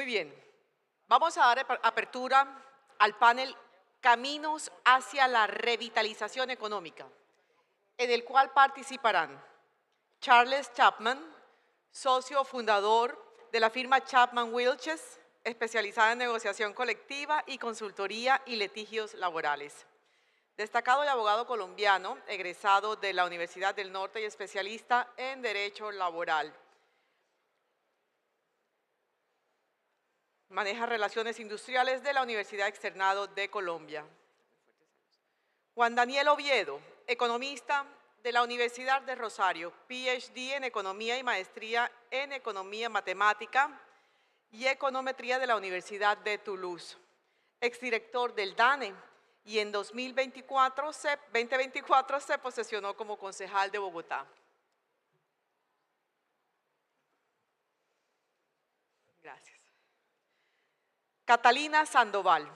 Muy bien, vamos a dar apertura al panel Caminos hacia la revitalización económica, en el cual participarán Charles Chapman, socio fundador de la firma Chapman Wilches, especializada en negociación colectiva y consultoría y litigios laborales. Destacado y abogado colombiano, egresado de la Universidad del Norte y especialista en Derecho Laboral. Maneja relaciones industriales de la Universidad Externado de Colombia. Juan Daniel Oviedo, economista de la Universidad de Rosario, PhD en Economía y Maestría en Economía Matemática y Econometría de la Universidad de Toulouse. Exdirector del DANE y en 2024 se posesionó como concejal de Bogotá. Gracias. Catalina Sandoval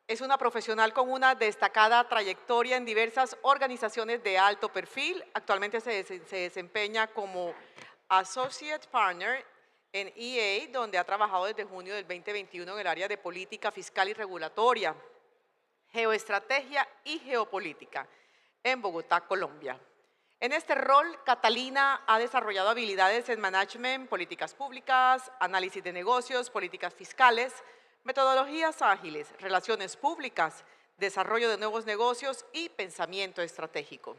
es una profesional con una destacada trayectoria en diversas organizaciones de alto perfil. Actualmente se desempeña como Associate Partner en EA, donde ha trabajado desde junio del 2021 en el área de política fiscal y regulatoria, geoestrategia y geopolítica en Bogotá, Colombia. En este rol, Catalina ha desarrollado habilidades en management, políticas públicas, análisis de negocios, políticas fiscales, metodologías ágiles, relaciones públicas, desarrollo de nuevos negocios y pensamiento estratégico.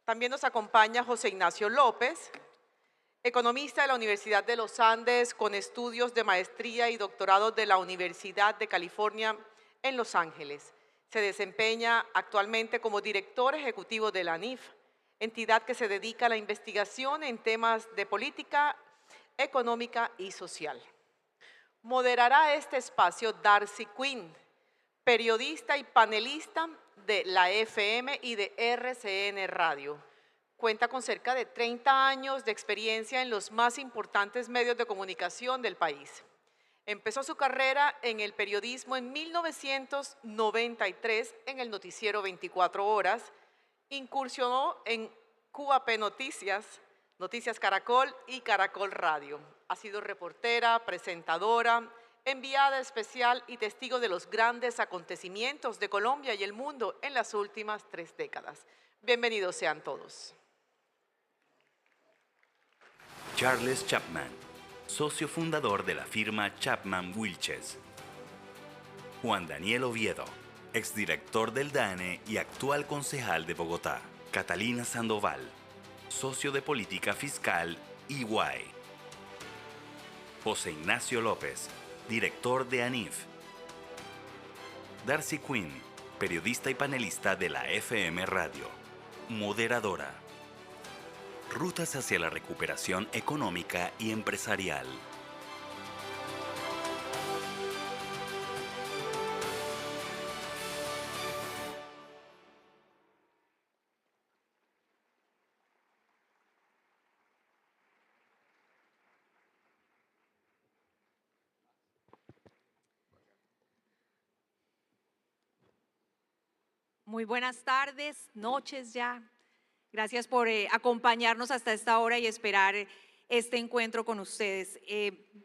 También nos acompaña José Ignacio López, economista de la Universidad de los Andes con estudios de maestría y doctorado de la Universidad de California en Los Ángeles. Se desempeña actualmente como director ejecutivo de la ANIF, entidad que se dedica a la investigación en temas de política económica y social. Moderará este espacio Darcy Quinn, periodista y panelista de la FM y de RCN Radio. Cuenta con cerca de 30 años de experiencia en los más importantes medios de comunicación del país. Empezó su carrera en el periodismo en 1993 en el noticiero 24 Horas, incursionó en QAP Noticias, Noticias Caracol y Caracol Radio. Ha sido reportera, presentadora, enviada especial y testigo de los grandes acontecimientos de Colombia y el mundo en las últimas 3 décadas. Bienvenidos sean todos. Charles Chapman, socio fundador de la firma Chapman Wilches. Juan Daniel Oviedo, exdirector del DANE y actual concejal de Bogotá. Catalina Sandoval, socio de política fiscal EY. José Ignacio López, director de ANIF. Darcy Quinn, periodista y panelista de la FM Radio. Moderadora. Rutas hacia la recuperación económica y empresarial. Muy buenas tardes, noches ya. Gracias por acompañarnos hasta esta hora y esperar este encuentro con ustedes.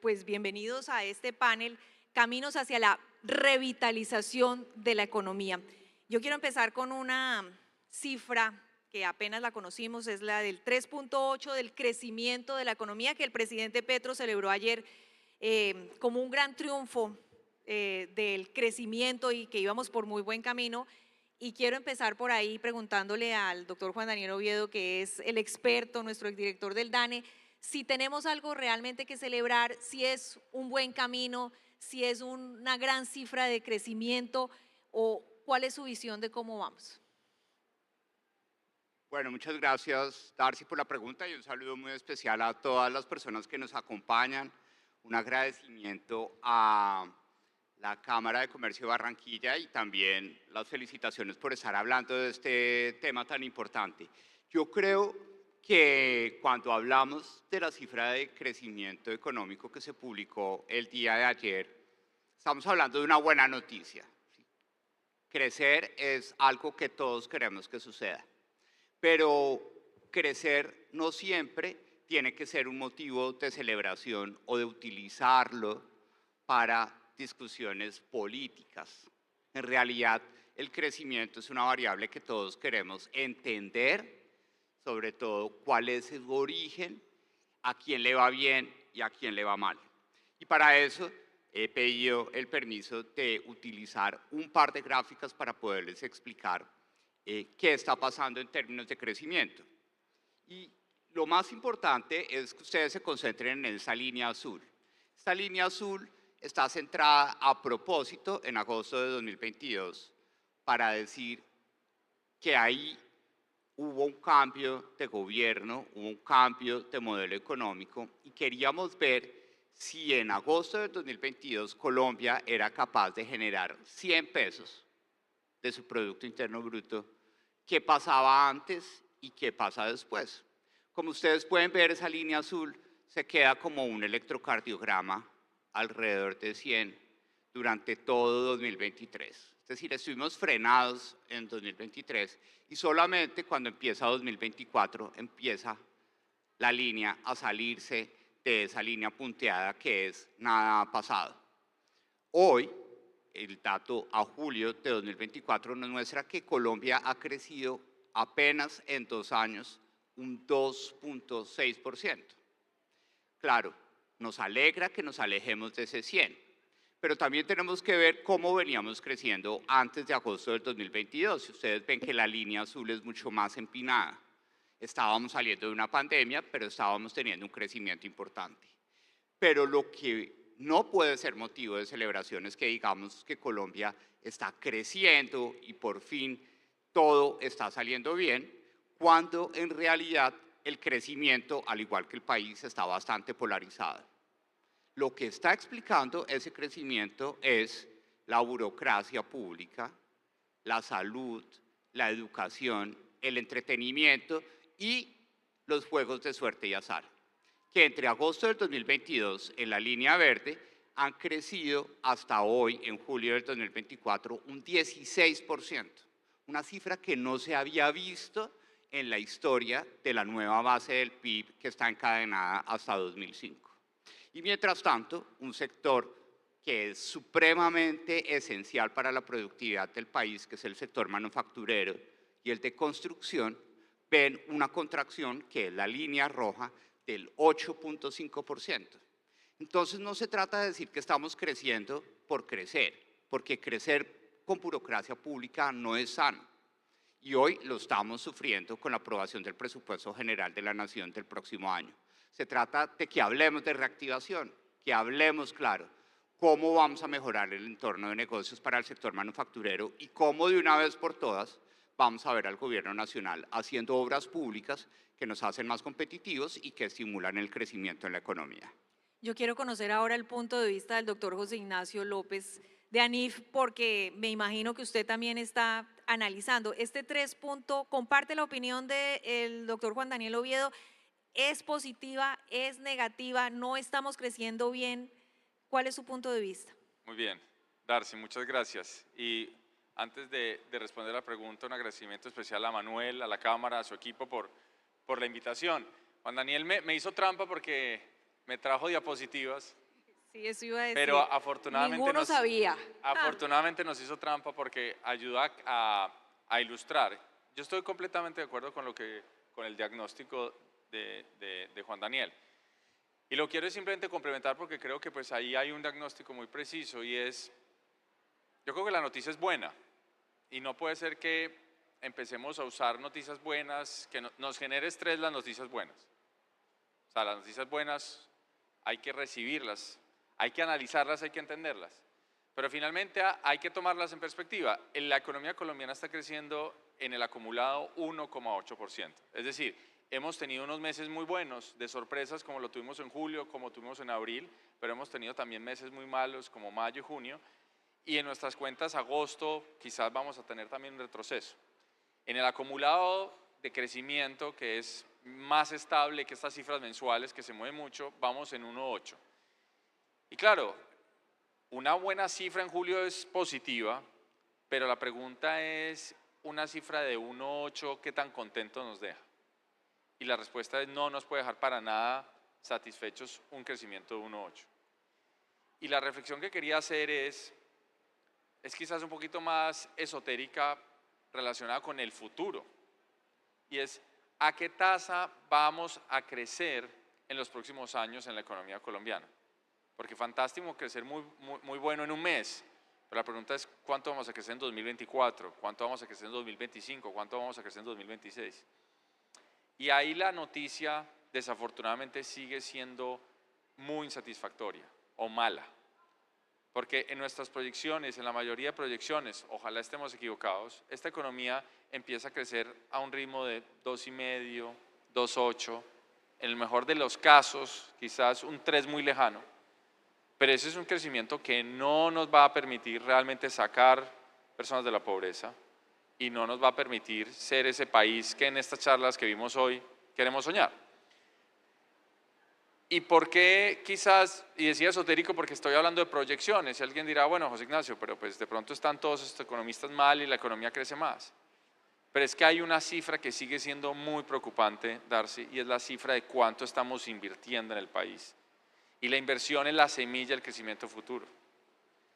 Pues bienvenidos a este panel, Caminos hacia la revitalización de la economía. Yo quiero empezar con una cifra que apenas la conocimos, es la del 3.8 del crecimiento de la economía que el presidente Petro celebró ayer como un gran triunfo del crecimiento y que íbamos por muy buen camino. Y quiero empezar por ahí preguntándole al doctor Juan Daniel Oviedo, que es el experto, nuestro exdirector del DANE, si tenemos algo realmente que celebrar, si es un buen camino, si es una gran cifra de crecimiento o cuál es su visión de cómo vamos. Bueno, muchas gracias, Darcy, por la pregunta y un saludo muy especial a todas las personas que nos acompañan. Un agradecimiento a la Cámara de Comercio de Barranquilla y también las felicitaciones por estar hablando de este tema tan importante. Yo creo que cuando hablamos de la cifra de crecimiento económico que se publicó el día de ayer, estamos hablando de una buena noticia. Crecer es algo que todos queremos que suceda, pero crecer no siempre tiene que ser un motivo de celebración o de utilizarlo para discusiones políticas. En realidad, el crecimiento es una variable que todos queremos entender, sobre todo cuál es su origen, a quién le va bien y a quién le va mal. Y para eso he pedido el permiso de utilizar un par de gráficas para poderles explicar qué está pasando en términos de crecimiento. Y lo más importante es que ustedes se concentren en esa línea azul. Esta línea azul está centrada a propósito en agosto de 2022 para decir que ahí hubo un cambio de gobierno, hubo un cambio de modelo económico y queríamos ver si en agosto de 2022 Colombia era capaz de generar 100 pesos de su Producto Interno Bruto, qué pasaba antes y qué pasa después. Como ustedes pueden ver, esa línea azul se queda como un electrocardiograma alrededor de 100 durante todo 2023. Es decir, estuvimos frenados en 2023 y solamente cuando empieza 2024 empieza la línea a salirse de esa línea punteada que es nada ha pasado. Hoy, el dato a julio de 2024 nos muestra que Colombia ha crecido apenas en 2 años un 2.6%. Claro, nos alegra que nos alejemos de ese 100, pero también tenemos que ver cómo veníamos creciendo antes de agosto del 2022. Si ustedes ven que la línea azul es mucho más empinada. Estábamos saliendo de una pandemia, pero estábamos teniendo un crecimiento importante. Pero lo que no puede ser motivo de celebración es que digamos que Colombia está creciendo y por fin todo está saliendo bien, cuando en realidad el crecimiento, al igual que el país, está bastante polarizado. Lo que está explicando ese crecimiento es la burocracia pública, la salud, la educación, el entretenimiento y los juegos de suerte y azar, que entre agosto del 2022 en la línea verde han crecido hasta hoy, en julio del 2024, un 16%, una cifra que no se había visto en la historia de la nueva base del PIB que está encadenada hasta 2005. Y mientras tanto, un sector que es supremamente esencial para la productividad del país, que es el sector manufacturero y el de construcción, ven una contracción, que es la línea roja, del 8.5%. Entonces no se trata de decir que estamos creciendo por crecer, porque crecer con burocracia pública no es sano. Y hoy lo estamos sufriendo con la aprobación del presupuesto general de la Nación del próximo año. Se trata de que hablemos de reactivación, que hablemos claro cómo vamos a mejorar el entorno de negocios para el sector manufacturero y cómo de una vez por todas vamos a ver al gobierno nacional haciendo obras públicas que nos hacen más competitivos y que estimulan el crecimiento en la economía. Yo quiero conocer ahora el punto de vista del doctor José Ignacio López de ANIF, porque me imagino que usted también está analizando. Este 3 punto, comparte la opinión del doctor Juan Daniel Oviedo, ¿es positiva, es negativa, no estamos creciendo bien? ¿Cuál es su punto de vista? Muy bien, Darcy, muchas gracias. Y antes de responder la pregunta, un agradecimiento especial a Manuel, a la Cámara, a su equipo por la invitación. Juan Daniel me hizo trampa porque me trajo diapositivas. Sí, eso iba a decir. Pero afortunadamente ninguno sabía. Afortunadamente nos hizo trampa porque ayuda a ilustrar. Yo estoy completamente de acuerdo con el diagnóstico de Juan Daniel. Y lo quiero simplemente complementar porque creo que pues ahí hay un diagnóstico muy preciso y es, yo creo que la noticia es buena y no puede ser que empecemos a usar noticias buenas, que nos genere estrés las noticias buenas. O sea, las noticias buenas hay que recibirlas, hay que analizarlas, hay que entenderlas. Pero finalmente hay que tomarlas en perspectiva. La economía colombiana está creciendo en el acumulado 1,8%. Es decir, hemos tenido unos meses muy buenos de sorpresas como lo tuvimos en julio, como tuvimos en abril, pero hemos tenido también meses muy malos como mayo y junio. Y en nuestras cuentas agosto quizás vamos a tener también un retroceso. En el acumulado de crecimiento, que es más estable que estas cifras mensuales que se mueven mucho, vamos en 1,8. Y claro, una buena cifra en julio es positiva, pero la pregunta es, una cifra de 1,8, ¿qué tan contento nos deja? Y la respuesta es no nos puede dejar para nada satisfechos un crecimiento de 1.8. Y la reflexión que quería hacer es quizás un poquito más esotérica relacionada con el futuro. Y es, ¿a qué tasa vamos a crecer en los próximos años en la economía colombiana? Porque fantástico crecer muy bueno en un mes, pero la pregunta es ¿cuánto vamos a crecer en 2024? ¿Cuánto vamos a crecer en 2025? ¿Cuánto vamos a crecer en 2026? Y ahí la noticia desafortunadamente sigue siendo muy insatisfactoria o mala. Porque en nuestras proyecciones, en la mayoría de proyecciones, ojalá estemos equivocados, esta economía empieza a crecer a un ritmo de 2,5, 2,8, en el mejor de los casos, quizás un 3 muy lejano, pero ese es un crecimiento que no nos va a permitir realmente sacar personas de la pobreza y no nos va a permitir ser ese país que en estas charlas que vimos hoy queremos soñar. ¿Y por qué quizás, y decía esotérico porque estoy hablando de proyecciones, y alguien dirá, bueno, José Ignacio, pero pues de pronto están todos estos economistas mal y la economía crece más? Pero es que hay una cifra que sigue siendo muy preocupante, Darcy, y es la cifra de cuánto estamos invirtiendo en el país. Y la inversión es la semilla del crecimiento futuro.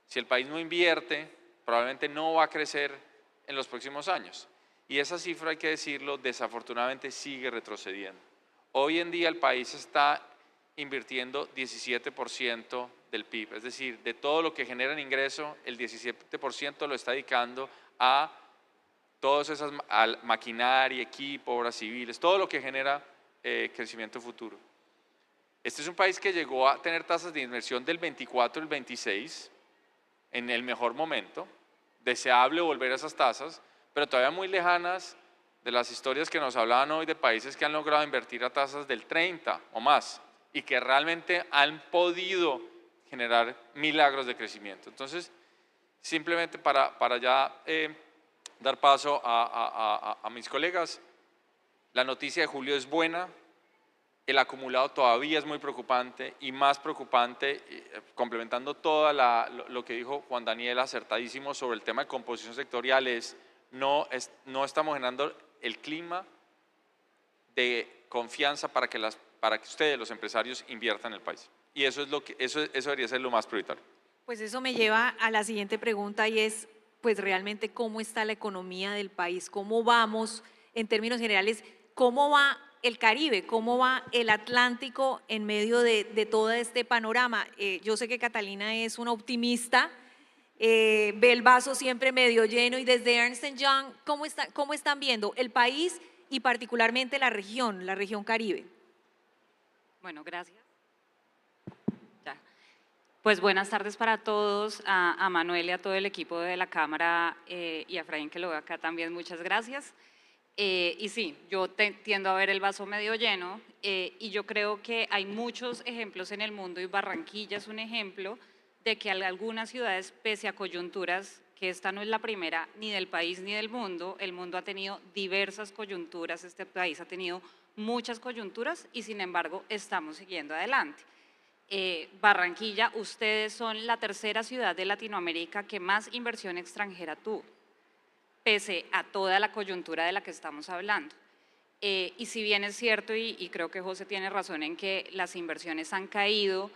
Si el país no invierte, probablemente no va a crecer en los próximos años. Y esa cifra, hay que decirlo, desafortunadamente sigue retrocediendo. Hoy en día el país está invirtiendo 17% del PIB, es decir, de todo lo que genera en ingreso, el 17% lo está dedicando a todas esas maquinaria, equipo, obras civiles, todo lo que genera crecimiento futuro. Este es un país que llegó a tener tasas de inversión del 24 y el 26 en el mejor momento, deseable volver a esas tasas, pero todavía muy lejanas de las historias que nos hablaban hoy de países que han logrado invertir a tasas del 30 o más y que realmente han podido generar milagros de crecimiento. Entonces, simplemente para ya dar paso a mis colegas, la noticia de julio es buena, el acumulado todavía es muy preocupante y más preocupante, complementando todo lo que dijo Juan Daniel acertadísimo sobre el tema de composición sectorial, no estamos generando el clima de confianza para que ustedes, los empresarios, inviertan en el país. Y eso debería ser lo más prioritario. Pues eso me lleva a la siguiente pregunta y es, pues realmente, ¿cómo está la economía del país? ¿Cómo vamos en términos generales? ¿Cómo va el Caribe? ¿Cómo va el Atlántico en medio de todo este panorama? Yo sé que Catalina es una optimista, ve el vaso siempre medio lleno y desde Ernst Young, ¿cómo están viendo el país y particularmente la región Caribe? Bueno, gracias. Ya. Pues buenas tardes para todos, a Manuel y a todo el equipo de la Cámara y a Efraín que lo veo acá también, muchas gracias. Y sí, yo tiendo a ver el vaso medio lleno y yo creo que hay muchos ejemplos en el mundo y Barranquilla es un ejemplo de que algunas ciudades, pese a coyunturas, que esta no es la primera ni del país ni del mundo, el mundo ha tenido diversas coyunturas, este país ha tenido muchas coyunturas y sin embargo estamos siguiendo adelante. Barranquilla, ustedes son la tercera ciudad de Latinoamérica que más inversión extranjera tuvo, pese a toda la coyuntura de la que estamos hablando. Y si bien es cierto, y creo que José tiene razón en que las inversiones han caído,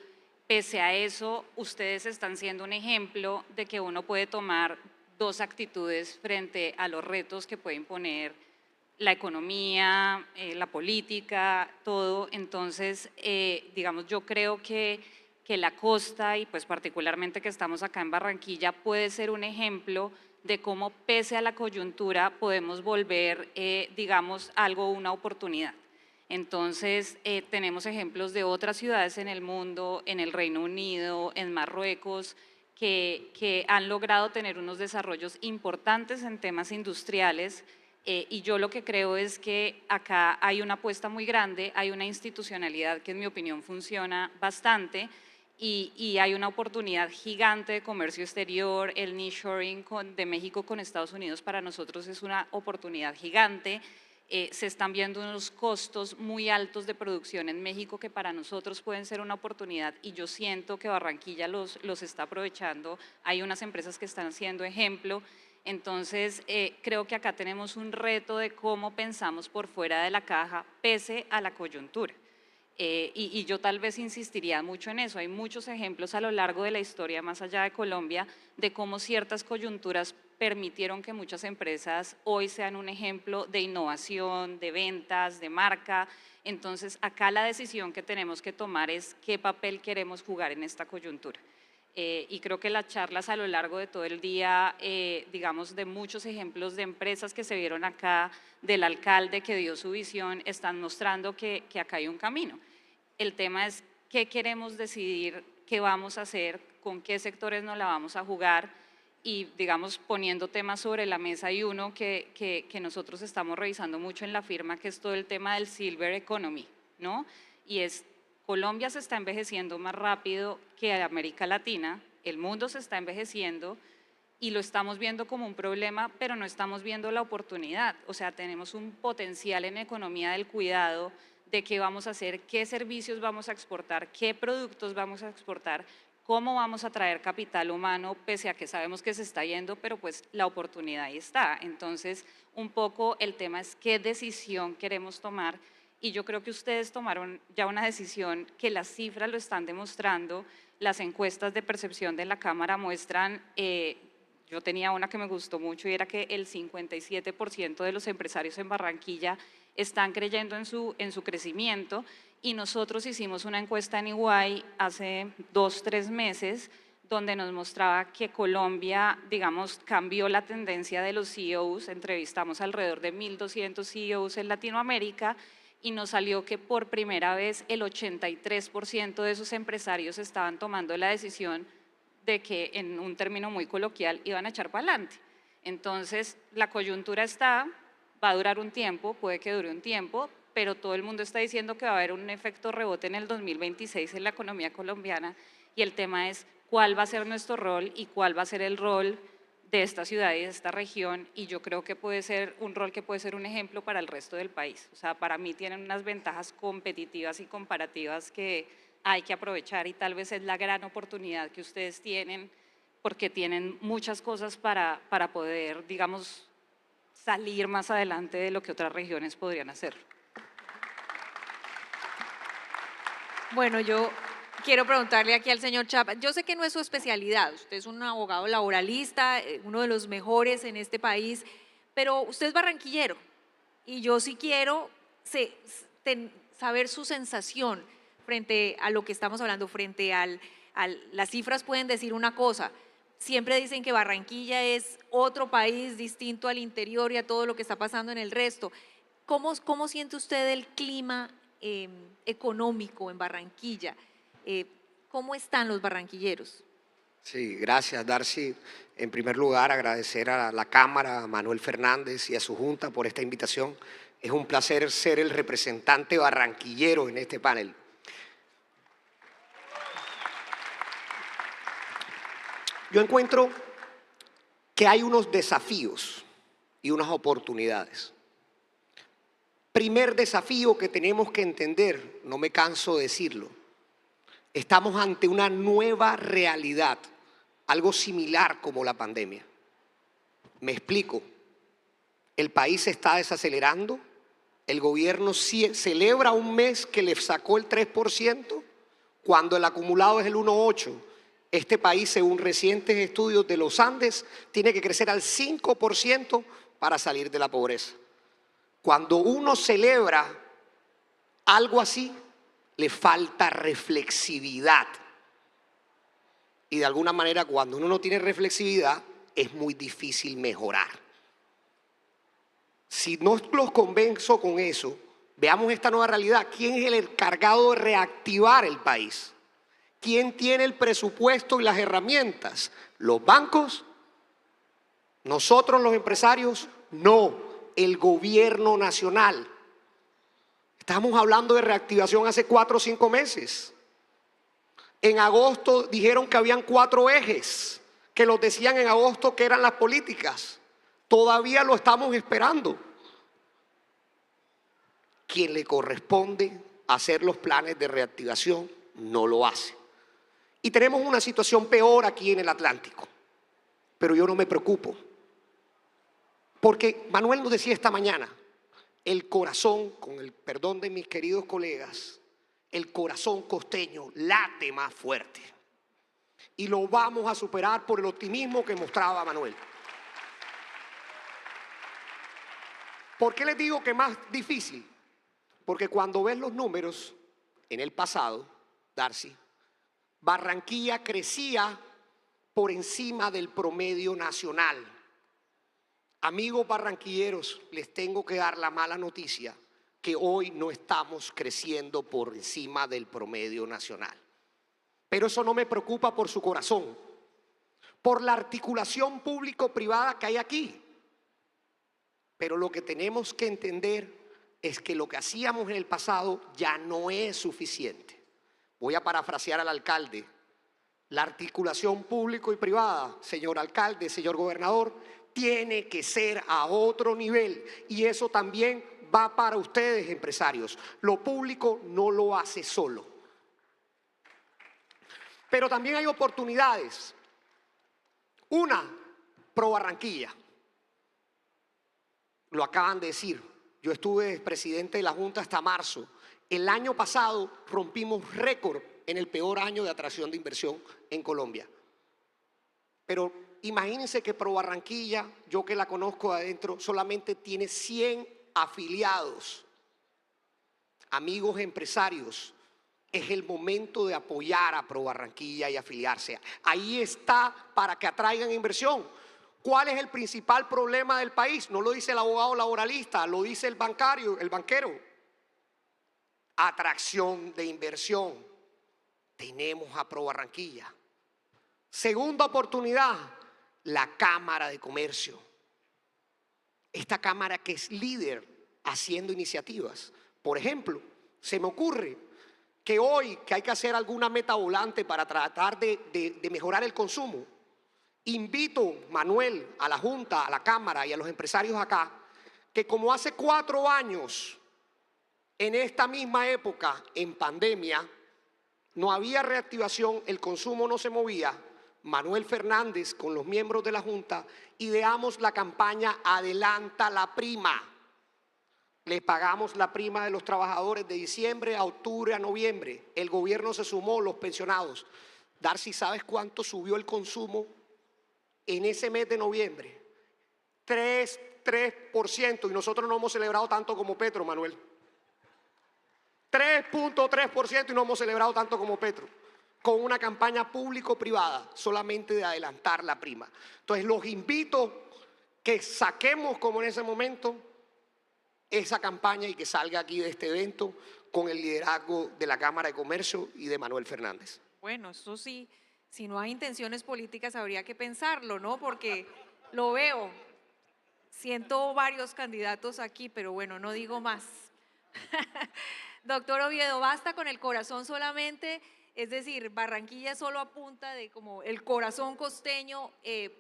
pese a eso, ustedes están siendo un ejemplo de que uno puede tomar dos actitudes frente a los retos que puede imponer la economía, la política, todo. Entonces, digamos, yo creo que la costa y pues particularmente que estamos acá en Barranquilla puede ser un ejemplo de cómo pese a la coyuntura podemos volver, digamos, algo una oportunidad. Entonces, tenemos ejemplos de otras ciudades en el mundo, en el Reino Unido, en Marruecos, que han logrado tener unos desarrollos importantes en temas industriales y yo lo que creo es que acá hay una apuesta muy grande, hay una institucionalidad que en mi opinión funciona bastante y hay una oportunidad gigante de comercio exterior, el nearshoring de México con Estados Unidos para nosotros es una oportunidad gigante. Se están viendo unos costos muy altos de producción en México que para nosotros pueden ser una oportunidad y yo siento que Barranquilla los está aprovechando. Hay unas empresas que están siendo ejemplo Entonces, creo que acá tenemos un reto de cómo pensamos por fuera de la caja pese a la coyuntura. Y yo tal vez insistiría mucho en eso. Hay muchos ejemplos a lo largo de la historia, más allá de Colombia, de cómo ciertas coyunturas permitieron que muchas empresas hoy sean un ejemplo de innovación, de ventas, de marca. Entonces, acá la decisión que tenemos que tomar es qué papel queremos jugar en esta coyuntura. Y creo que las charlas a lo largo de todo el día, digamos, de muchos ejemplos de empresas que se vieron acá, del alcalde que dio su visión, están mostrando que acá hay un camino. El tema es qué queremos decidir, qué vamos a hacer, con qué sectores nos la vamos a jugar y, digamos, poniendo temas sobre la mesa. Hay uno que nosotros estamos revisando mucho en la firma, que es todo el tema del Silver Economy, ¿no? Y es Colombia se está envejeciendo más rápido que América Latina, el mundo se está envejeciendo y lo estamos viendo como un problema, pero no estamos viendo la oportunidad. O sea, tenemos un potencial en economía del cuidado, de qué vamos a hacer, qué servicios vamos a exportar, qué productos vamos a exportar, cómo vamos a traer capital humano, pese a que sabemos que se está yendo, pero pues la oportunidad ahí está. Entonces, un poco el tema es qué decisión queremos tomar. Y yo creo que ustedes tomaron ya una decisión que las cifras lo están demostrando, las encuestas de percepción de la Cámara muestran, yo tenía una que me gustó mucho y era que el 57% de los empresarios en Barranquilla están creyendo en su crecimiento y nosotros hicimos una encuesta en EY hace 2 o 3 meses donde nos mostraba que Colombia, digamos, cambió la tendencia de los CEOs, entrevistamos alrededor de 1.200 CEOs en Latinoamérica y nos salió que por primera vez el 83% de esos empresarios estaban tomando la decisión de que, en un término muy coloquial, iban a echar para adelante. Entonces, la coyuntura está, va a durar un tiempo, puede que dure un tiempo, pero todo el mundo está diciendo que va a haber un efecto rebote en el 2026 en la economía colombiana y el tema es cuál va a ser nuestro rol y cuál va a ser el rol de esta ciudad y de esta región, y yo creo que puede ser un rol que puede ser un ejemplo para el resto del país. O sea, para mí tienen unas ventajas competitivas y comparativas que hay que aprovechar y tal vez es la gran oportunidad que ustedes tienen porque tienen muchas cosas para poder, digamos, salir más adelante de lo que otras regiones podrían hacer. Bueno, yo quiero preguntarle aquí al señor Chapman, yo sé que no es su especialidad, usted es un abogado laboralista, uno de los mejores en este país, pero usted es barranquillero y yo sí quiero saber su sensación frente a lo que estamos hablando, frente las cifras pueden decir una cosa, siempre dicen que Barranquilla es otro país distinto al interior y a todo lo que está pasando en el resto. ¿Cómo siente usted el clima económico en Barranquilla? ¿Cómo están los barranquilleros? Sí, gracias, Darcy. En primer lugar, agradecer a la Cámara, a Manuel Fernández y a su Junta por esta invitación. Es un placer ser el representante barranquillero en este panel. Yo encuentro que hay unos desafíos y unas oportunidades. Primer desafío que tenemos que entender, no me canso de decirlo, estamos ante una nueva realidad, algo similar como la pandemia. Me explico, el país se está desacelerando, el gobierno celebra un mes que le sacó el 3%, cuando el acumulado es el 1,8%. Este país, según recientes estudios de los Andes, tiene que crecer al 5% para salir de la pobreza. Cuando uno celebra algo así, le falta reflexividad. Y de alguna manera, cuando uno no tiene reflexividad, es muy difícil mejorar. Si no los convenzo con eso, veamos esta nueva realidad. ¿Quién es el encargado de reactivar el país? ¿Quién tiene el presupuesto y las herramientas? ¿Los bancos? ¿Nosotros los empresarios? No, el gobierno nacional. Estamos hablando de reactivación hace 4 o 5 meses. En agosto dijeron que habían 4 ejes, que los decían en agosto que eran las políticas. Todavía lo estamos esperando. Quien le corresponde hacer los planes de reactivación no lo hace. Y tenemos una situación peor aquí en el Atlántico. Pero yo no me preocupo. Porque Manuel nos decía esta mañana, el corazón, con el perdón de mis queridos colegas, el corazón costeño late más fuerte. Y lo vamos a superar por el optimismo que mostraba Manuel. ¿Por qué les digo que más difícil? Porque cuando ves los números en el pasado, Darcy, Barranquilla crecía por encima del promedio nacional. Amigos barranquilleros, les tengo que dar la mala noticia que hoy no estamos creciendo por encima del promedio nacional. Pero eso no me preocupa por su corazón, por la articulación público-privada que hay aquí. Pero lo que tenemos que entender es que lo que hacíamos en el pasado ya no es suficiente. Voy a parafrasear al alcalde. La articulación público y privada, señor alcalde, señor gobernador, tiene que ser a otro nivel. Y eso también va para ustedes, empresarios. Lo público no lo hace solo. Pero también hay oportunidades. Una, Pro Barranquilla. Lo acaban de decir. Yo estuve presidente de la Junta hasta marzo. El año pasado rompimos récord en el peor año de atracción de inversión en Colombia. Pero imagínense que Pro Barranquilla, yo que la conozco adentro, solamente tiene 100 afiliados. Amigos empresarios, es el momento de apoyar a Pro Barranquilla y afiliarse. Ahí está para que atraigan inversión. ¿Cuál es el principal problema del país? No lo dice el abogado laboralista, lo dice el banquero. Atracción de inversión. Tenemos a Pro Barranquilla. Segunda oportunidad, la Cámara de Comercio. Esta Cámara que es líder haciendo iniciativas. Por ejemplo, se me ocurre que hoy que hay que hacer alguna meta volante para tratar de mejorar el consumo, invito, Manuel, a la Junta, a la Cámara y a los empresarios acá, que como hace 4 años, en esta misma época, en pandemia, no había reactivación, el consumo no se movía. Manuel Fernández, con los miembros de la Junta, ideamos la campaña Adelanta la Prima. Le pagamos la prima de los trabajadores de diciembre a octubre a noviembre. El gobierno se sumó, los pensionados. Darcy, ¿sabes cuánto subió el consumo en ese mes de noviembre? 3%. Y nosotros no hemos celebrado tanto como Petro, Manuel. 3.3% y no hemos celebrado tanto como Petro. Con una campaña público-privada, solamente de adelantar la prima. Entonces los invito que saquemos como en ese momento esa campaña y que salga aquí de este evento con el liderazgo de la Cámara de Comercio y de Manuel Fernández. Bueno, eso sí, si no hay intenciones políticas habría que pensarlo, ¿no? Porque lo veo, siento varios candidatos aquí, pero bueno, no digo más. Doctor Oviedo, basta con el corazón solamente, es decir, Barranquilla solo apunta de como el corazón costeño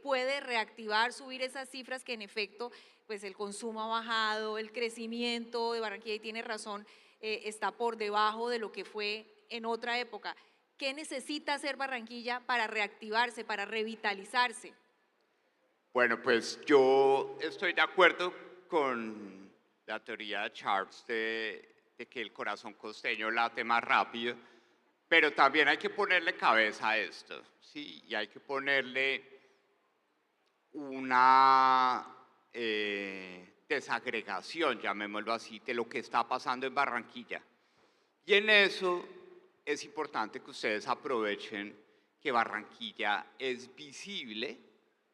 puede reactivar, subir esas cifras que en efecto, pues el consumo ha bajado, el crecimiento de Barranquilla, y tiene razón, está por debajo de lo que fue en otra época. ¿Qué necesita hacer Barranquilla para reactivarse, para revitalizarse? Bueno, pues yo estoy de acuerdo con la teoría de Charles de que el corazón costeño late más rápido, pero también hay que ponerle cabeza a esto, ¿sí? Y hay que ponerle una desagregación, llamémoslo así, de lo que está pasando en Barranquilla. Y en eso es importante que ustedes aprovechen que Barranquilla es visible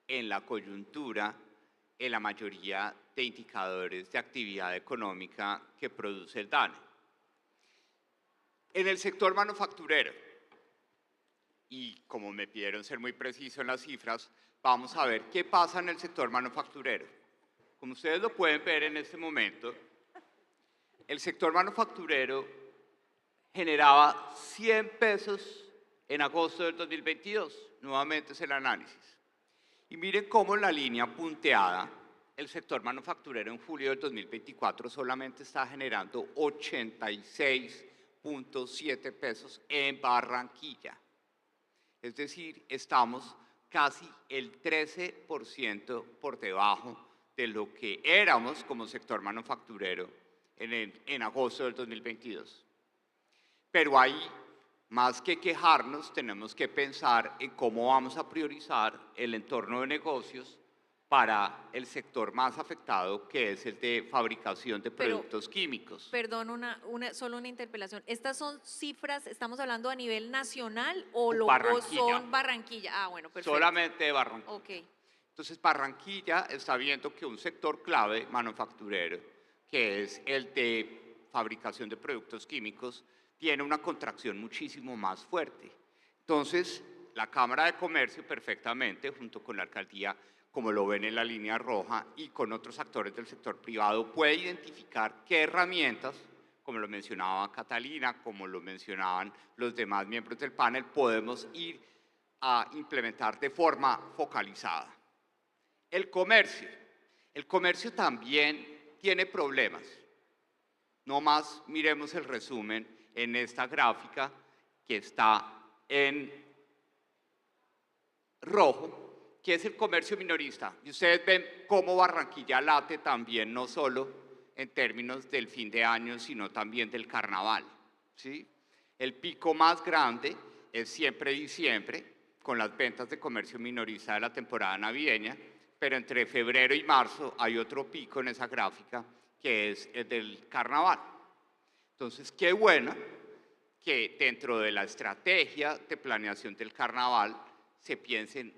en la coyuntura, en la mayoría de indicadores de actividad económica que produce el DANE. En el sector manufacturero, y como me pidieron ser muy preciso en las cifras, vamos a ver qué pasa en el sector manufacturero. Como ustedes lo pueden ver en este momento, el sector manufacturero generaba 100 pesos en agosto del 2022, nuevamente es el análisis. Y miren cómo en la línea punteada, el sector manufacturero en julio del 2024 solamente está generando 86.7 pesos en Barranquilla. Es decir, estamos casi el 13% por debajo de lo que éramos como sector manufacturero en agosto del 2022. Pero ahí, más que quejarnos, tenemos que pensar en cómo vamos a priorizar el entorno de negocios para el sector más afectado, que es el de fabricación de Pero, productos químicos. Perdón, solo una interpelación. ¿Estas son cifras, estamos hablando a nivel nacional o Barranquilla. son Barranquilla? Ah, bueno, perfecto. Solamente de Barranquilla. Ok. Entonces, Barranquilla está viendo que un sector clave manufacturero, que es el de fabricación de productos químicos, tiene una contracción muchísimo más fuerte. Entonces, la Cámara de Comercio perfectamente, junto con la alcaldía, como lo ven en la línea roja, y con otros actores del sector privado, puede identificar qué herramientas, como lo mencionaba Catalina, como lo mencionaban los demás miembros del panel, podemos ir a implementar de forma focalizada. El comercio también tiene problemas. No más miremos el resumen en esta gráfica que está en rojo, que es el comercio minorista. Y ustedes ven cómo Barranquilla late también, no solo en términos del fin de año, sino también del carnaval, ¿sí? El pico más grande es siempre diciembre, con las ventas de comercio minorista de la temporada navideña, pero entre febrero y marzo hay otro pico en esa gráfica, que es el del carnaval. Entonces, qué bueno que dentro de la estrategia de planeación del carnaval se piensen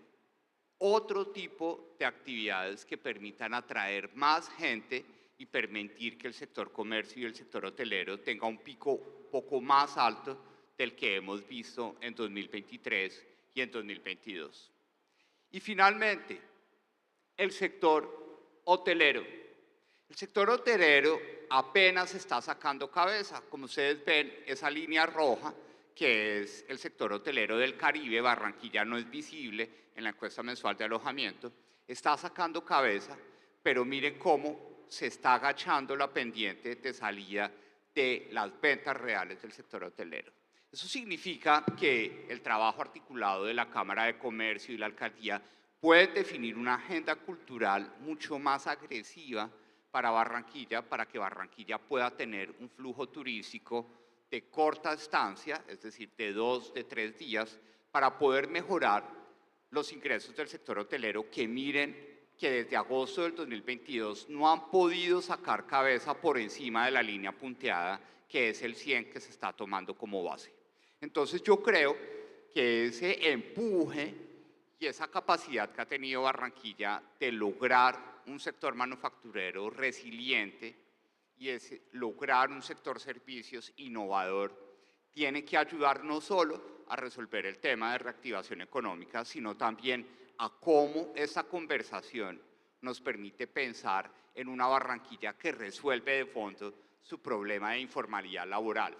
otro tipo de actividades que permitan atraer más gente y permitir que el sector comercio y el sector hotelero tenga un pico un poco más alto del que hemos visto en 2023 y en 2022. Y finalmente, el sector hotelero. El sector hotelero apenas está sacando cabeza. Como ustedes ven, esa línea roja, que es el sector hotelero del Caribe, Barranquilla no es visible en la encuesta mensual de alojamiento, está sacando cabeza, pero miren cómo se está agachando la pendiente de salida de las ventas reales del sector hotelero. Eso significa que el trabajo articulado de la Cámara de Comercio y la Alcaldía puede definir una agenda cultural mucho más agresiva para Barranquilla, para que Barranquilla pueda tener un flujo turístico de corta estancia, es decir, de 2, de 3 días, para poder mejorar los ingresos del sector hotelero, que miren que desde agosto del 2022 no han podido sacar cabeza por encima de la línea punteada, que es el 100 que se está tomando como base. Entonces yo creo que ese empuje y esa capacidad que ha tenido Barranquilla de lograr un sector manufacturero resiliente y es lograr un sector servicios innovador, tiene que ayudar no solo a resolver el tema de reactivación económica, sino también a cómo esta conversación nos permite pensar en una Barranquilla que resuelve de fondo su problema de informalidad laboral.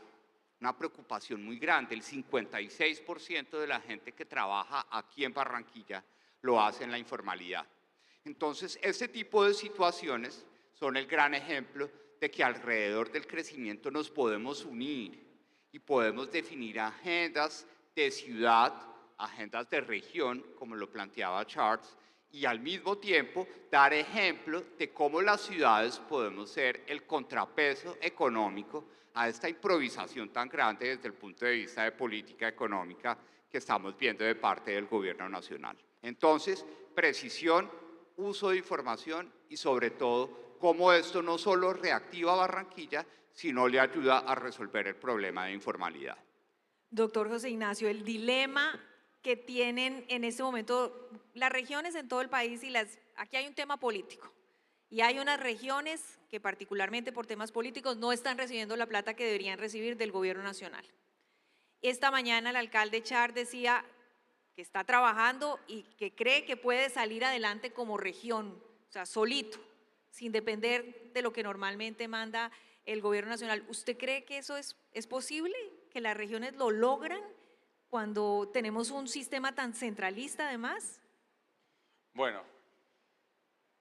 Una preocupación muy grande, el 56% de la gente que trabaja aquí en Barranquilla lo hace en la informalidad. Entonces, este tipo de situaciones son el gran ejemplo de que alrededor del crecimiento nos podemos unir y podemos definir agendas de ciudad, agendas de región, como lo planteaba Charles, y al mismo tiempo dar ejemplo de cómo las ciudades podemos ser el contrapeso económico a esta improvisación tan grande desde el punto de vista de política económica que estamos viendo de parte del gobierno nacional. Entonces, precisión, uso de información y sobre todo, cómo esto no solo reactiva a Barranquilla, sino le ayuda a resolver el problema de informalidad. Doctor José Ignacio, el dilema que tienen en este momento las regiones en todo el país aquí hay un tema político y hay unas regiones que particularmente por temas políticos no están recibiendo la plata que deberían recibir del gobierno nacional. Esta mañana el alcalde Char decía que está trabajando y que cree que puede salir adelante como región, o sea, solito, sin depender de lo que normalmente manda el gobierno nacional. ¿Usted cree que eso es posible, que las regiones lo logran cuando tenemos un sistema tan centralista además? Bueno,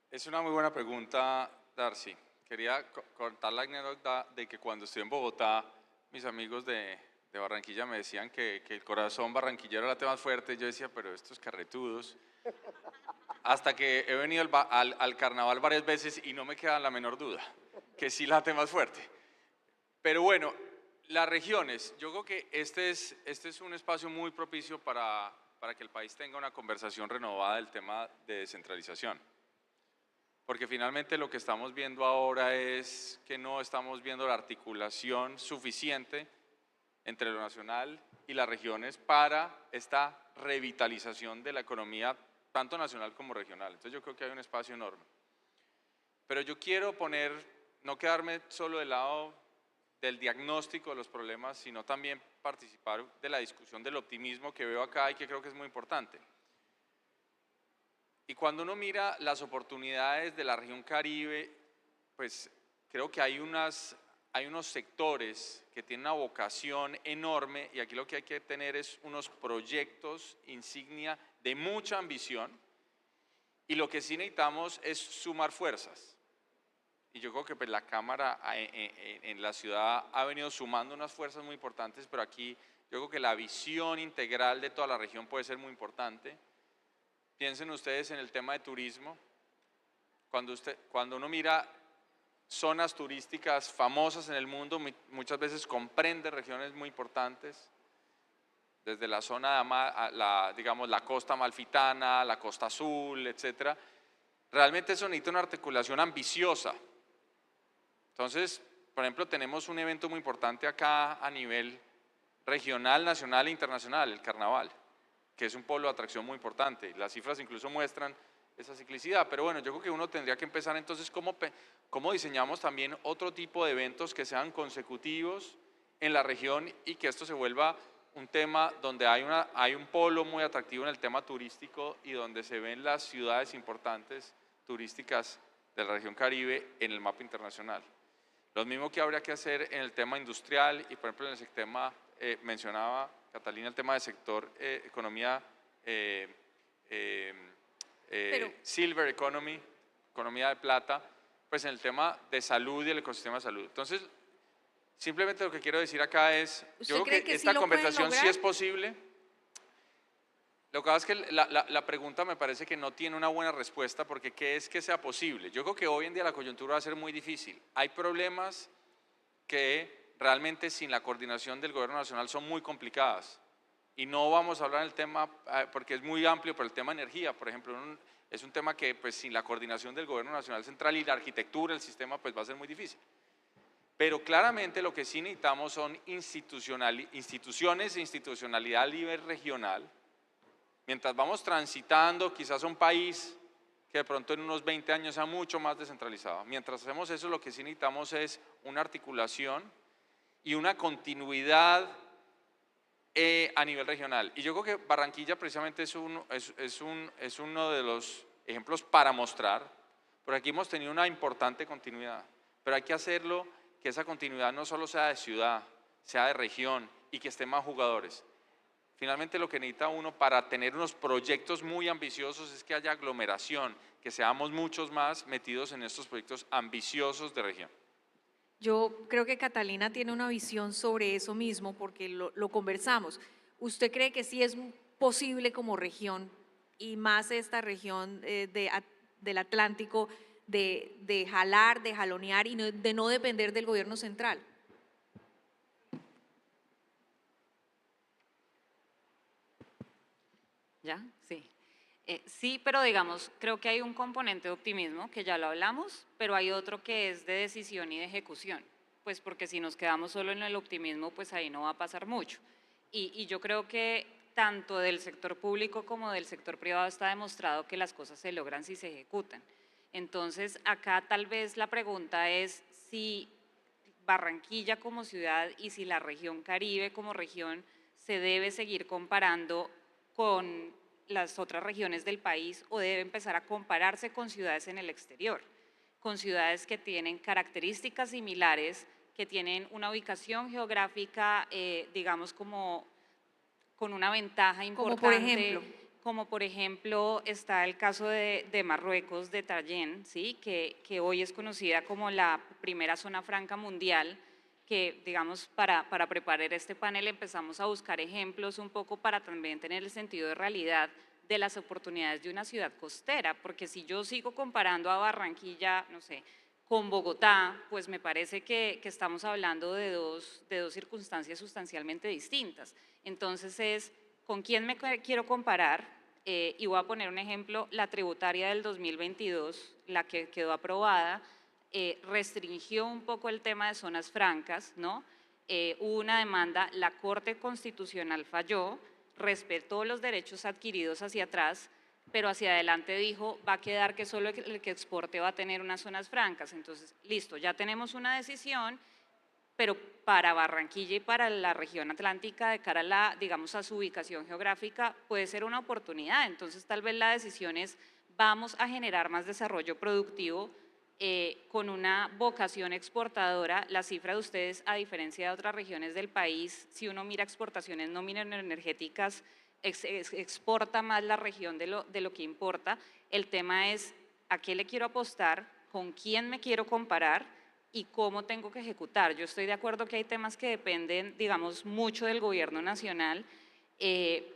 es una muy buena pregunta, Darcy. Quería contar la anécdota de que cuando estuve en Bogotá, mis amigos de Barranquilla me decían que el corazón barranquillero late más fuerte. Yo decía, pero estos carretudos. hasta que he venido al carnaval varias veces y no me queda la menor duda, que sí late más fuerte. Pero bueno, las regiones, yo creo que este es un espacio muy propicio para que el país tenga una conversación renovada del tema de descentralización. Porque finalmente lo que estamos viendo ahora es que no estamos viendo la articulación suficiente entre lo nacional y las regiones para esta revitalización de la economía, tanto nacional como regional. Entonces yo creo que hay un espacio enorme. Pero yo quiero no quedarme solo del lado del diagnóstico de los problemas, sino también participar de la discusión del optimismo que veo acá y que creo que es muy importante. Y cuando uno mira las oportunidades de la región Caribe, pues creo que hay unos sectores que tienen una vocación enorme y aquí lo que hay que tener es unos proyectos insignia de mucha ambición y lo que sí necesitamos es sumar fuerzas. Y yo creo que pues, la Cámara en la ciudad ha venido sumando unas fuerzas muy importantes, pero aquí yo creo que la visión integral de toda la región puede ser muy importante. Piensen ustedes en el tema de turismo. Cuando uno mira zonas turísticas famosas en el mundo, muchas veces comprende regiones muy importantes, desde la zona, digamos, la costa amalfitana, la costa azul, etc. Realmente eso necesita una articulación ambiciosa. Entonces, por ejemplo, tenemos un evento muy importante acá a nivel regional, nacional e internacional, el carnaval, que es un polo de atracción muy importante. Las cifras incluso muestran esa ciclicidad, pero bueno, yo creo que uno tendría que empezar entonces cómo diseñamos también otro tipo de eventos que sean consecutivos en la región y que esto se vuelva un tema donde hay un polo muy atractivo en el tema turístico y donde se ven las ciudades importantes turísticas de la región Caribe en el mapa internacional. Lo mismo que habría que hacer en el tema industrial y por ejemplo en el tema, mencionaba Catalina, el tema del sector economía, silver economy, economía de plata, pues en el tema de salud y el ecosistema de salud. Entonces, simplemente lo que quiero decir acá es, yo creo que esta conversación sí es posible. Lo que pasa es que la pregunta me parece que no tiene una buena respuesta porque ¿qué es que sea posible? Yo creo que hoy en día la coyuntura va a ser muy difícil. Hay problemas que realmente sin la coordinación del gobierno nacional son muy complicadas. Y no vamos a hablar del tema, porque es muy amplio, pero el tema energía, por ejemplo, es un tema que pues, sin la coordinación del gobierno nacional central y la arquitectura, el sistema, pues va a ser muy difícil. Pero claramente lo que sí necesitamos son instituciones e institucionalidad a nivel regional. Mientras vamos transitando quizás a un país que de pronto en unos 20 años sea mucho más descentralizado. Mientras hacemos eso, lo que sí necesitamos es una articulación y una continuidad a nivel regional. Y yo creo que Barranquilla precisamente es uno de los ejemplos para mostrar, porque aquí hemos tenido una importante continuidad, pero hay que hacerlo que esa continuidad no solo sea de ciudad, sea de región y que estén más jugadores. Finalmente lo que necesita uno para tener unos proyectos muy ambiciosos es que haya aglomeración, que seamos muchos más metidos en estos proyectos ambiciosos de región. Yo creo que Catalina tiene una visión sobre eso mismo porque lo conversamos. ¿Usted cree que sí es posible como región y más esta región del Atlántico de jalar, de jalonear y de no depender del gobierno central? ¿Ya? Sí. Sí, pero digamos, creo que hay un componente de optimismo, que ya lo hablamos, pero hay otro que es de decisión y de ejecución, pues porque si nos quedamos solo en el optimismo, pues ahí no va a pasar mucho. Y yo creo que tanto del sector público como del sector privado está demostrado que las cosas se logran si se ejecutan. Entonces, acá tal vez la pregunta es si Barranquilla como ciudad y si la región Caribe como región se debe seguir comparando con las otras regiones del país o debe empezar a compararse con ciudades en el exterior, con ciudades que tienen características similares, que tienen una ubicación geográfica, digamos, como con una ventaja importante. Como por ejemplo está el caso de Marruecos, de Tayén, ¿sí? que hoy es conocida como la primera zona franca mundial, que digamos para preparar este panel empezamos a buscar ejemplos un poco para también tener el sentido de realidad de las oportunidades de una ciudad costera, porque si yo sigo comparando a Barranquilla, no sé, con Bogotá, pues me parece que estamos hablando de dos circunstancias sustancialmente distintas. Entonces es, ¿con quién me quiero comparar? Y voy a poner un ejemplo, la tributaria del 2022, la que quedó aprobada, restringió un poco el tema de zonas francas, ¿no? Hubo una demanda, la Corte Constitucional falló, respetó los derechos adquiridos hacia atrás, pero hacia adelante dijo, va a quedar que solo el que exporte va a tener unas zonas francas. Entonces, listo, ya tenemos una decisión, pero para Barranquilla y para la región atlántica, de cara a la, digamos, a su ubicación geográfica, puede ser una oportunidad. Entonces, tal vez la decisión es, vamos a generar más desarrollo productivo con una vocación exportadora. La cifra de ustedes, a diferencia de otras regiones del país, si uno mira exportaciones no energéticas, exporta más la región de lo que importa. El tema es a qué le quiero apostar, con quién me quiero comparar y cómo tengo que ejecutar. Yo estoy de acuerdo que hay temas que dependen, digamos, mucho del gobierno nacional,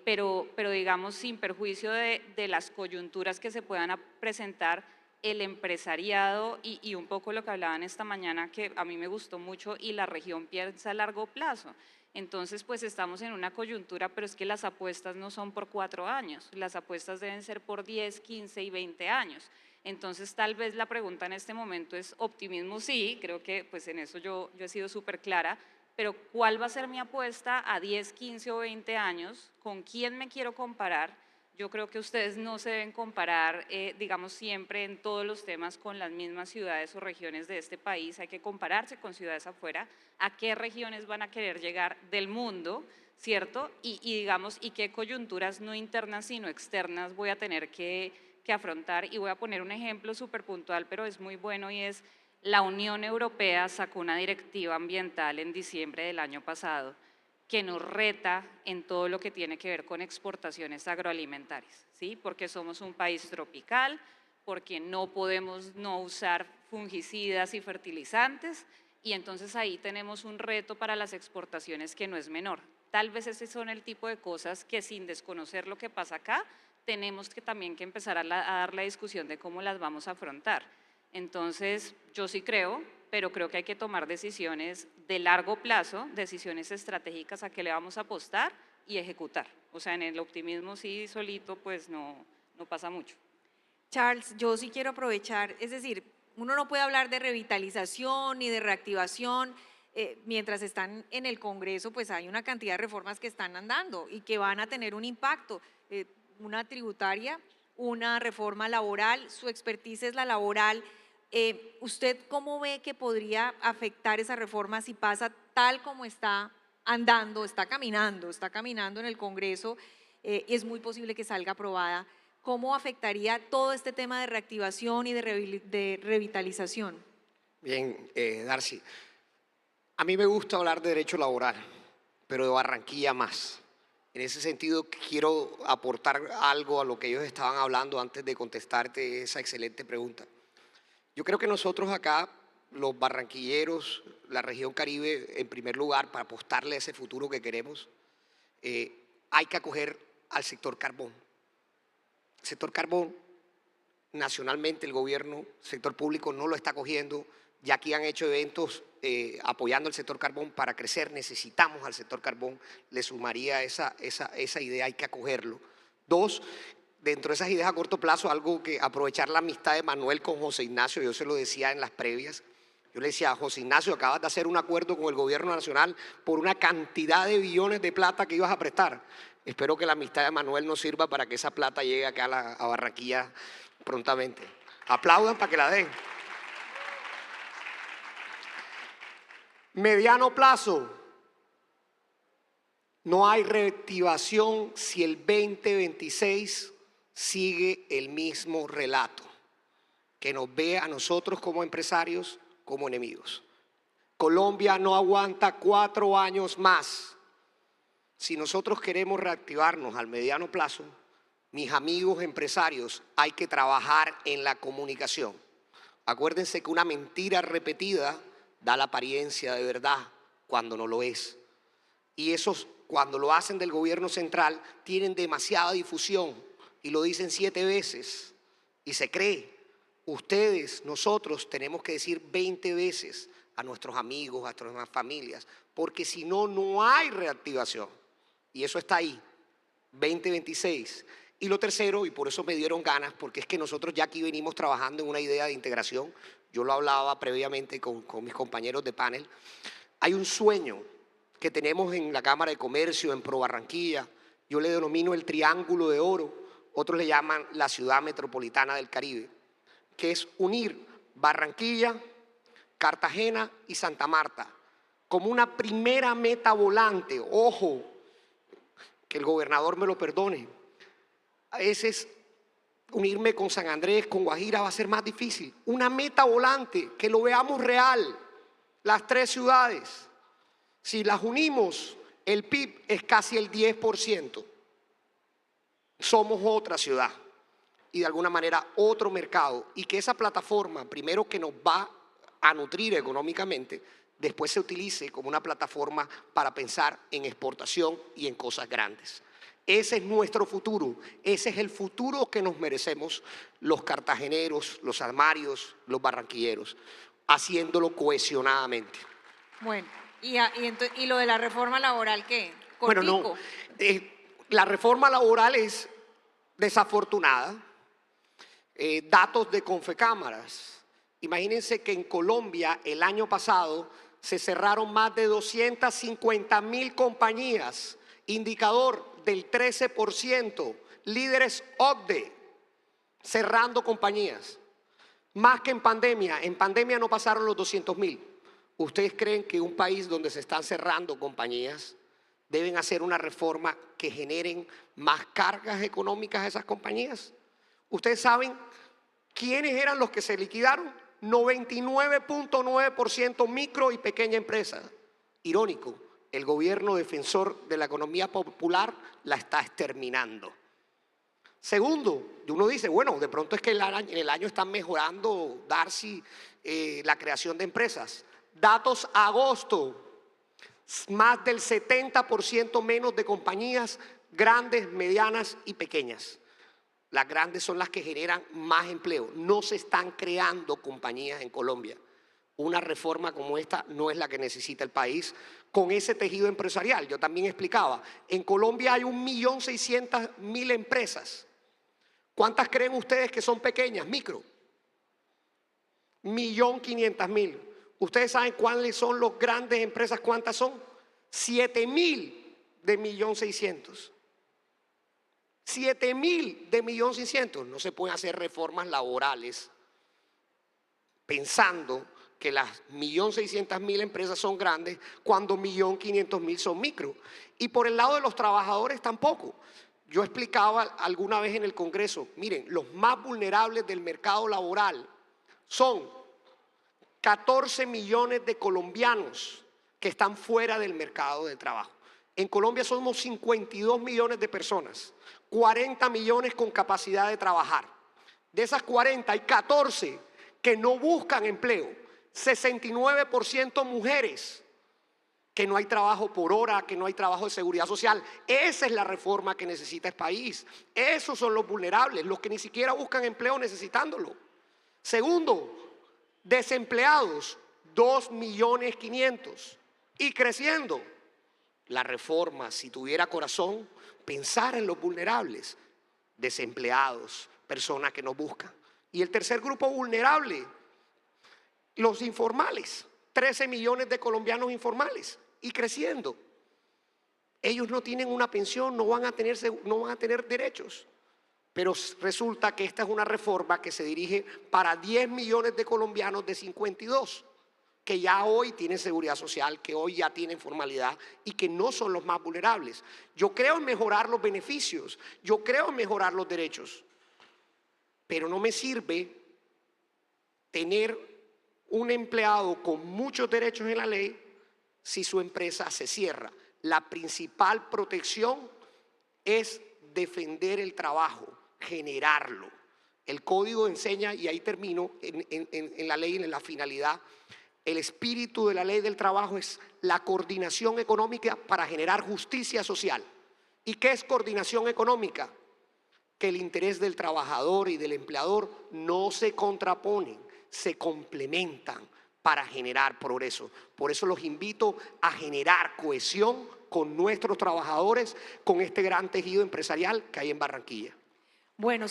pero digamos, sin perjuicio de las coyunturas que se puedan presentar, el empresariado y un poco lo que hablaban esta mañana, que a mí me gustó mucho, y la región piensa a largo plazo. Entonces, pues estamos en una coyuntura, pero es que las apuestas no son por 4 años, las apuestas deben ser por 10, 15 y 20 años. Entonces, tal vez la pregunta en este momento es optimismo, sí, creo que pues en eso yo he sido súper clara, pero ¿cuál va a ser mi apuesta a 10, 15 o 20 años? ¿Con quién me quiero comparar? Yo creo que ustedes no se deben comparar, digamos, siempre en todos los temas con las mismas ciudades o regiones de este país. Hay que compararse con ciudades afuera, a qué regiones van a querer llegar del mundo, ¿cierto? Y digamos, y qué coyunturas no internas sino externas voy a tener que afrontar. Y voy a poner un ejemplo súper puntual, pero es muy bueno, y es la Unión Europea sacó una directiva ambiental en diciembre del año pasado que nos reta en todo lo que tiene que ver con exportaciones agroalimentarias, ¿sí? Porque somos un país tropical, porque no podemos no usar fungicidas y fertilizantes, y entonces ahí tenemos un reto para las exportaciones que no es menor. Tal vez ese son el tipo de cosas que, sin desconocer lo que pasa acá, tenemos que también que empezar a dar la discusión de cómo las vamos a afrontar. Entonces, yo sí creo, pero creo que hay que tomar decisiones de largo plazo, decisiones estratégicas a qué le vamos a apostar y ejecutar. O sea, en el optimismo sí solito pues no pasa mucho. Charles, yo sí quiero aprovechar, es decir, uno no puede hablar de revitalización ni de reactivación. Mientras están en el Congreso, pues hay una cantidad de reformas que están andando y que van a tener un impacto, una tributaria, una reforma laboral, su expertise es la laboral. ¿Usted cómo ve que podría afectar esa reforma si pasa tal como está andando, está caminando en el Congreso, y es muy posible que salga aprobada? ¿Cómo afectaría todo este tema de reactivación y de revitalización? Bien, Darcy, a mí me gusta hablar de derecho laboral, pero de Barranquilla más. En ese sentido, quiero aportar algo a lo que ellos estaban hablando antes de contestarte esa excelente pregunta. Yo creo que nosotros acá, los barranquilleros, la región Caribe, en primer lugar, para apostarle a ese futuro que queremos, hay que acoger al sector carbón. El sector carbón, nacionalmente el gobierno, el sector público no lo está cogiendo. Ya aquí han hecho eventos apoyando el sector carbón para crecer. Necesitamos al sector carbón. Le sumaría esa idea, hay que acogerlo. 2, dentro de esas ideas a corto plazo, algo que aprovechar la amistad de Manuel con José Ignacio. Yo se lo decía en las previas. Yo le decía, José Ignacio, acabas de hacer un acuerdo con el gobierno nacional por una cantidad de billones de plata que ibas a prestar. Espero que la amistad de Manuel nos sirva para que esa plata llegue acá a Barranquilla prontamente. Aplaudan para que la den. Mediano plazo. No hay reactivación si el 2026 sigue el mismo relato, que nos ve a nosotros como empresarios como enemigos. Colombia no aguanta 4 años más. Si nosotros queremos reactivarnos al mediano plazo, mis amigos empresarios, hay que trabajar en la comunicación. Acuérdense que una mentira repetida da la apariencia de verdad cuando no lo es. Y esos, cuando lo hacen del gobierno central, tienen demasiada difusión y lo dicen 7 veces y se cree. Ustedes, nosotros tenemos que decir 20 veces a nuestros amigos, a nuestras familias, porque si no, no hay reactivación. Y eso está ahí, 2026. Y lo tercero, y por eso me dieron ganas, porque es que nosotros ya aquí venimos trabajando en una idea de integración. Yo lo hablaba previamente con mis compañeros de panel. Hay un sueño que tenemos en la Cámara de Comercio, en Pro Barranquilla. Yo le denomino el Triángulo de Oro, otros le llaman la Ciudad Metropolitana del Caribe, que es unir Barranquilla, Cartagena y Santa Marta como una primera meta volante. Ojo, que el gobernador me lo perdone. A veces unirme con San Andrés, con Guajira va a ser más difícil. Una meta volante, que lo veamos real, las 3 ciudades. Si las unimos, el PIB es casi el 10%. Somos otra ciudad y de alguna manera otro mercado. Y que esa plataforma, primero que nos va a nutrir económicamente, después se utilice como una plataforma para pensar en exportación y en cosas grandes. Ese es nuestro futuro, ese es el futuro que nos merecemos los cartageneros, los armarios, los barranquilleros, haciéndolo cohesionadamente. Bueno, ¿y lo de la reforma laboral qué? Bueno, no, la reforma laboral es desafortunada. Datos de Confecámaras. Imagínense que en Colombia el año pasado se cerraron más de 250.000 compañías, indicador del 13%, líderes OCDE, cerrando compañías. Más que en pandemia no pasaron los 200.000. ¿Ustedes creen que un país donde se están cerrando compañías deben hacer una reforma que generen más cargas económicas a esas compañías? ¿Ustedes saben quiénes eran los que se liquidaron? 99.9% micro y pequeña empresa. Irónico, el gobierno defensor de la economía popular la está exterminando. Segundo, uno dice, bueno, de pronto es que en el año están mejorando, Darcy, la creación de empresas. Datos agosto, más del 70% menos de compañías grandes, medianas y pequeñas. Las grandes son las que generan más empleo. No se están creando compañías en Colombia. Una reforma como esta no es la que necesita el país con ese tejido empresarial. Yo también explicaba, en Colombia hay 1.600.000 empresas. ¿Cuántas creen ustedes que son pequeñas, micro? 1.500.000. ¿Ustedes saben cuáles son las grandes empresas? ¿Cuántas son? 7.000 de 1.600.000. 7.000 de 1.600.000. No se pueden hacer reformas laborales pensando que las 1.600.000 empresas son grandes cuando 1.500.000 son micro. Y por el lado de los trabajadores tampoco. Yo explicaba alguna vez en el Congreso, miren, los más vulnerables del mercado laboral son 14 millones de colombianos que están fuera del mercado de trabajo. En Colombia somos 52 millones de personas, 40 millones con capacidad de trabajar. De esas 40 hay 14 que no buscan empleo, 69% mujeres, que no hay trabajo por hora, que no hay trabajo de seguridad social. Esa es la reforma que necesita el país. Esos son los vulnerables, los que ni siquiera buscan empleo necesitándolo. Segundo, desempleados, 2.500.000 y creciendo. La reforma, si tuviera corazón, pensar en los vulnerables, desempleados, personas que no buscan. Y el tercer grupo vulnerable, los informales, 13 millones de colombianos informales y creciendo. Ellos no tienen una pensión, no van a tener derechos. Pero resulta que esta es una reforma que se dirige para 10 millones de colombianos de 52, que ya hoy tienen seguridad social, que hoy ya tienen formalidad y que no son los más vulnerables. Yo creo en mejorar los beneficios, yo creo en mejorar los derechos, pero no me sirve tener un empleado con muchos derechos en la ley si su empresa se cierra. La principal protección es defender el trabajo, generarlo. El código enseña, y ahí termino, en la ley, en la finalidad, el espíritu de la ley del trabajo es la coordinación económica para generar justicia social. ¿Y qué es coordinación económica? que el interés del trabajador y del empleador no se contraponen, se complementan para generar progreso. Por eso los invito a generar cohesión con nuestros trabajadores, con este gran tejido empresarial que hay en Barranquilla. Bueno,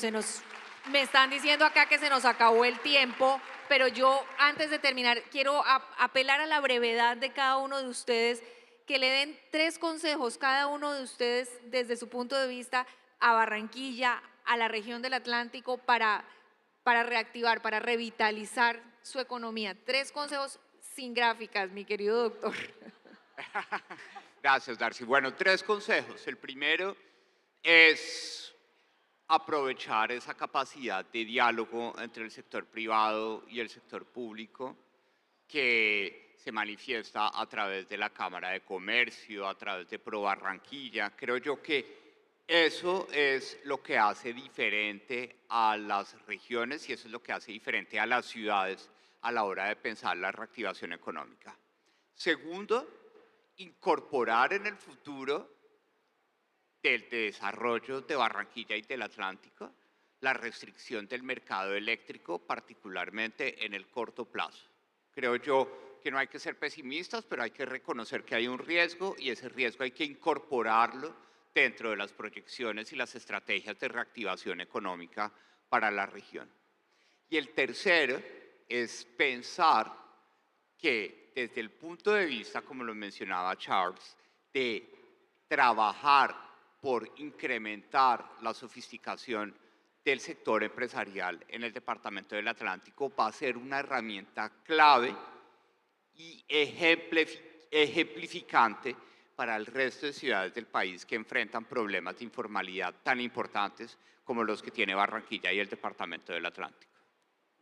me están diciendo acá que se nos acabó el tiempo, pero yo antes de terminar quiero apelar a la brevedad de cada uno de ustedes, que le den 3 consejos cada uno de ustedes desde su punto de vista a Barranquilla, a la región del Atlántico para reactivar, para revitalizar su economía. 3 consejos sin gráficas, mi querido doctor. Gracias, Darcy. Bueno, 3 consejos. El primero es aprovechar esa capacidad de diálogo entre el sector privado y el sector público que se manifiesta a través de la Cámara de Comercio, a través de Pro Barranquilla. Creo yo que eso es lo que hace diferente a las regiones y eso es lo que hace diferente a las ciudades a la hora de pensar la reactivación económica. Segundo, incorporar en el futuro del desarrollo de Barranquilla y del Atlántico la restricción del mercado eléctrico, particularmente en el corto plazo. Creo yo que no hay que ser pesimistas, pero hay que reconocer que hay un riesgo y ese riesgo hay que incorporarlo dentro de las proyecciones y las estrategias de reactivación económica para la región. Y el tercero es pensar que desde el punto de vista, como lo mencionaba Charles, de trabajar por incrementar la sofisticación del sector empresarial en el Departamento del Atlántico va a ser una herramienta clave y ejemplificante para el resto de ciudades del país que enfrentan problemas de informalidad tan importantes como los que tiene Barranquilla y el Departamento del Atlántico.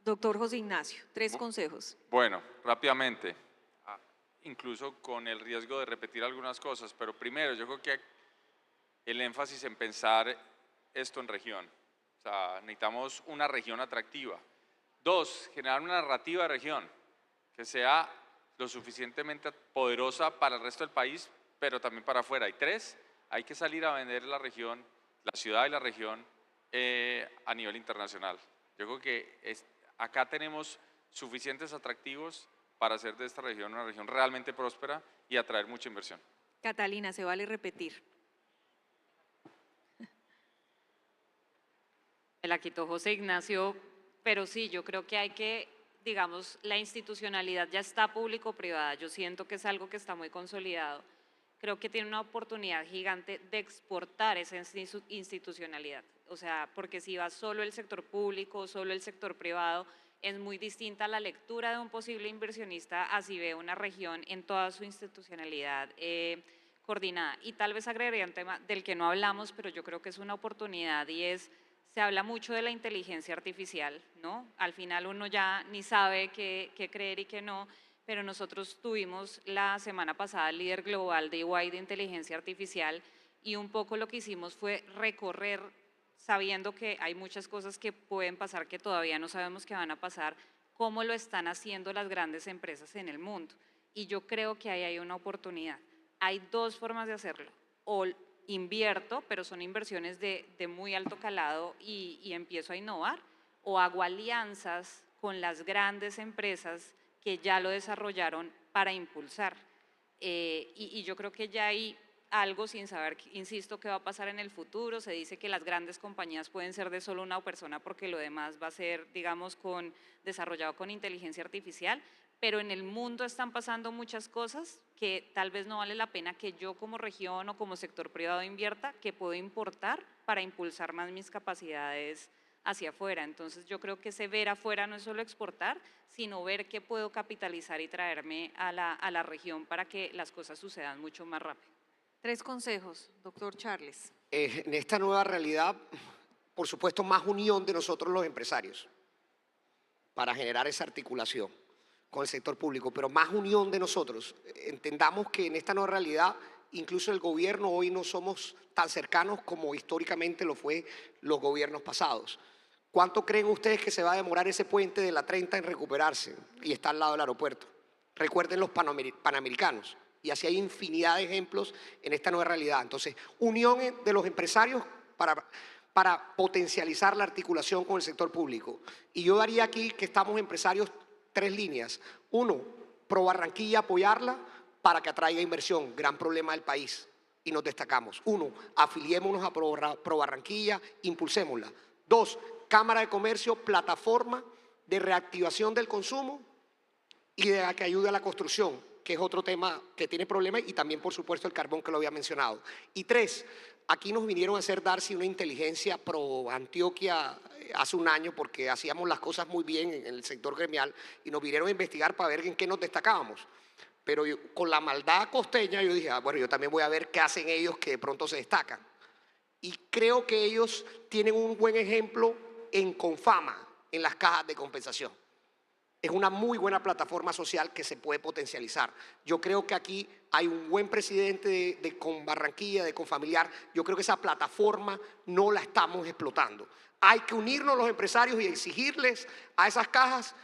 Doctor José Ignacio, 3 consejos. Bueno, rápidamente, incluso con el riesgo de repetir algunas cosas, pero primero yo creo que el énfasis en pensar esto en región. O sea, necesitamos una región atractiva. 2, generar una narrativa de región que sea lo suficientemente poderosa para el resto del país, pero también para afuera. Y 3, hay que salir a vender la región, la ciudad y la región a nivel internacional. Yo creo que acá tenemos suficientes atractivos para hacer de esta región una región realmente próspera y atraer mucha inversión. Catalina, se vale repetir. Me la quitó José Ignacio, pero sí, yo creo que hay que, digamos, la institucionalidad ya está público-privada. Yo siento que es algo que está muy consolidado. Creo que tiene una oportunidad gigante de exportar esa institucionalidad. O sea, porque si va solo el sector público, solo el sector privado, es muy distinta la lectura de un posible inversionista así ve una región en toda su institucionalidad coordinada. Y tal vez agregaría un tema del que no hablamos, pero yo creo que es una oportunidad y se habla mucho de la inteligencia artificial, ¿no? Al final uno ya ni sabe qué creer y qué no, pero nosotros tuvimos la semana pasada el líder global de EY de inteligencia artificial y un poco lo que hicimos fue recorrer, sabiendo que hay muchas cosas que pueden pasar que todavía no sabemos que van a pasar, cómo lo están haciendo las grandes empresas en el mundo. Y yo creo que ahí hay una oportunidad. Hay 2 formas de hacerlo, o invierto, pero son inversiones de muy alto calado y empiezo a innovar, o hago alianzas con las grandes empresas que ya lo desarrollaron para impulsar. Y yo creo que ya hay algo sin saber, insisto, qué va a pasar en el futuro. Se dice que las grandes compañías pueden ser de solo una persona porque lo demás va a ser, digamos, desarrollado con inteligencia artificial, pero en el mundo están pasando muchas cosas que tal vez no vale la pena que yo como región o como sector privado invierta, que puedo importar para impulsar más mis capacidades hacia afuera. Entonces yo creo que ese ver afuera no es solo exportar, sino ver qué puedo capitalizar y traerme a la región para que las cosas sucedan mucho más rápido. 3 consejos, doctor Charles. En esta nueva realidad, por supuesto, más unión de nosotros los empresarios para generar esa articulación con el sector público, pero más unión de nosotros. Entendamos que en esta nueva realidad, incluso el gobierno hoy no somos tan cercanos como históricamente lo fue los gobiernos pasados. ¿Cuánto creen ustedes que se va a demorar ese puente de la 30 en recuperarse y está al lado del aeropuerto? Recuerden los panamericanos. Y así hay infinidad de ejemplos en esta nueva realidad. Entonces, unión de los empresarios para potencializar la articulación con el sector público. Y yo daría aquí que estamos empresarios 3 líneas. 1, Pro Barranquilla, apoyarla para que atraiga inversión, gran problema del país, y nos destacamos. 1, afiliémonos a Pro Barranquilla, impulsémosla. 2, Cámara de Comercio, plataforma de reactivación del consumo y de que ayude a la construcción, que es otro tema que tiene problemas, y también, por supuesto, el carbón, que lo había mencionado. Y 3, aquí nos vinieron a hacer Darcy una inteligencia pro Antioquia hace un año porque hacíamos las cosas muy bien en el sector gremial y nos vinieron a investigar para ver en qué nos destacábamos. Pero con la maldad costeña yo dije, bueno, yo también voy a ver qué hacen ellos que de pronto se destacan. Y creo que ellos tienen un buen ejemplo en Confama, en las cajas de compensación. Es una muy buena plataforma social que se puede potencializar. Yo creo que aquí hay un buen presidente de Con Barranquilla, de Confamiliar. Yo creo que esa plataforma no la estamos explotando. Hay que unirnos los empresarios y exigirles a esas cajas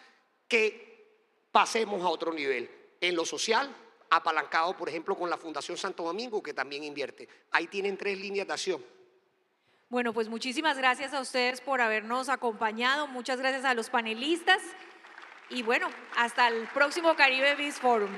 que pasemos a otro nivel. En lo social, apalancado, por ejemplo, con la Fundación Santo Domingo, que también invierte. Ahí tienen 3 líneas de acción. Bueno, pues muchísimas gracias a ustedes por habernos acompañado, muchas gracias a los panelistas y bueno, hasta el próximo Caribe Biz Forum.